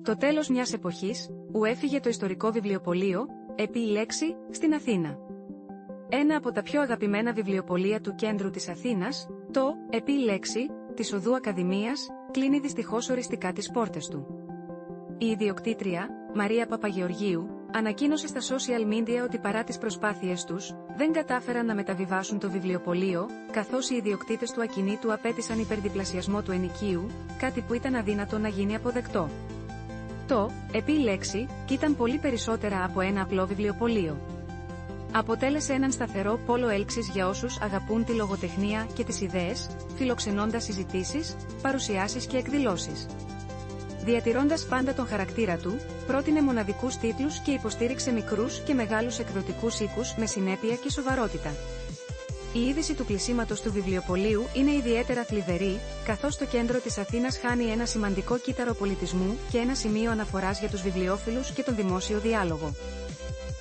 Το τέλος μιας εποχής, που έφυγε το ιστορικό βιβλιοπωλείο, επί η λέξη, στην Αθήνα. Ένα από τα πιο αγαπημένα βιβλιοπωλεία του κέντρου της Αθήνας, το επί η λέξη, της Οδού Ακαδημίας, κλείνει δυστυχώς οριστικά τις πόρτες του. Η ιδιοκτήτρια, Μαρία Παπαγεωργίου, ανακοίνωσε στα social media ότι παρά τις προσπάθειες τους, δεν κατάφεραν να μεταβιβάσουν το βιβλιοπωλείο, καθώς οι ιδιοκτήτες του ακινήτου απέτησαν υπερδιπλασιασμό του ενοικίου, κάτι που ήταν αδύνατο να γίνει αποδεκτό. Το επί η λέξη ήταν πολύ περισσότερα από ένα απλό βιβλιοπωλείο. Αποτέλεσε έναν σταθερό πόλο έλξης για όσους αγαπούν τη λογοτεχνία και τις ιδέες, φιλοξενώντας συζητήσεις, παρουσιάσεις και εκδηλώσεις. Διατηρώντας πάντα τον χαρακτήρα του, πρότεινε μοναδικούς τίτλους και υποστήριξε μικρούς και μεγάλους εκδοτικούς οίκους με συνέπεια και σοβαρότητα. Η είδηση του κλεισίματος του βιβλιοπωλείου είναι ιδιαίτερα θλιβερή, καθώς το κέντρο της Αθήνας χάνει ένα σημαντικό κύτταρο πολιτισμού και ένα σημείο αναφοράς για τους βιβλιόφιλους και τον δημόσιο διάλογο.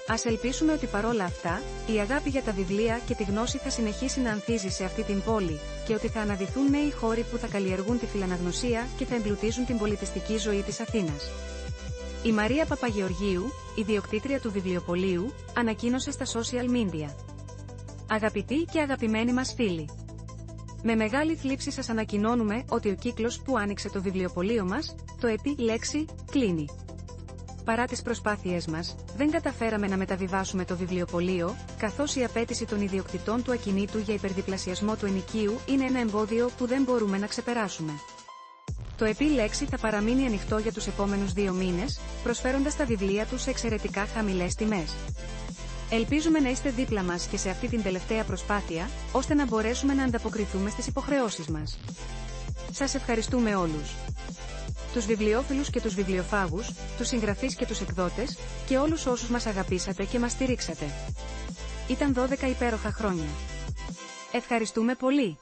Ας ελπίσουμε ότι παρόλα αυτά, η αγάπη για τα βιβλία και τη γνώση θα συνεχίσει να ανθίζει σε αυτή την πόλη, και ότι θα αναδυθούν νέοι χώροι που θα καλλιεργούν τη φιλαναγνωσία και θα εμπλουτίζουν την πολιτιστική ζωή της Αθήνας. Η Μαρία Παπαγεωργίου, ιδιοκτήτρια του βιβλιοπωλείου, ανακοίνωσε στα social media. Αγαπητοί και αγαπημένοι μας φίλοι, με μεγάλη θλίψη σας ανακοινώνουμε ότι ο κύκλος που άνοιξε το βιβλιοπωλείο μας, το επί λέξη, κλείνει. Παρά τις προσπάθειές μας, δεν καταφέραμε να μεταβιβάσουμε το βιβλιοπωλείο, καθώς η απέτηση των ιδιοκτητών του ακινήτου για υπερδιπλασιασμό του ενοικίου είναι ένα εμπόδιο που δεν μπορούμε να ξεπεράσουμε. Το επί λέξη θα παραμείνει ανοιχτό για τους επόμενους 2 μήνες, προσφέροντας τα βιβλία του σε εξαιρετικά χαμηλές τιμές. Ελπίζουμε να είστε δίπλα μας και σε αυτή την τελευταία προσπάθεια, ώστε να μπορέσουμε να ανταποκριθούμε στις υποχρεώσεις μας. Σας ευχαριστούμε όλους. Τους βιβλιόφιλους και τους βιβλιοφάγους, τους συγγραφείς και τους εκδότες, και όλους όσους μας αγαπήσατε και μας στηρίξατε. Ήταν 12 υπέροχα χρόνια. Ευχαριστούμε πολύ.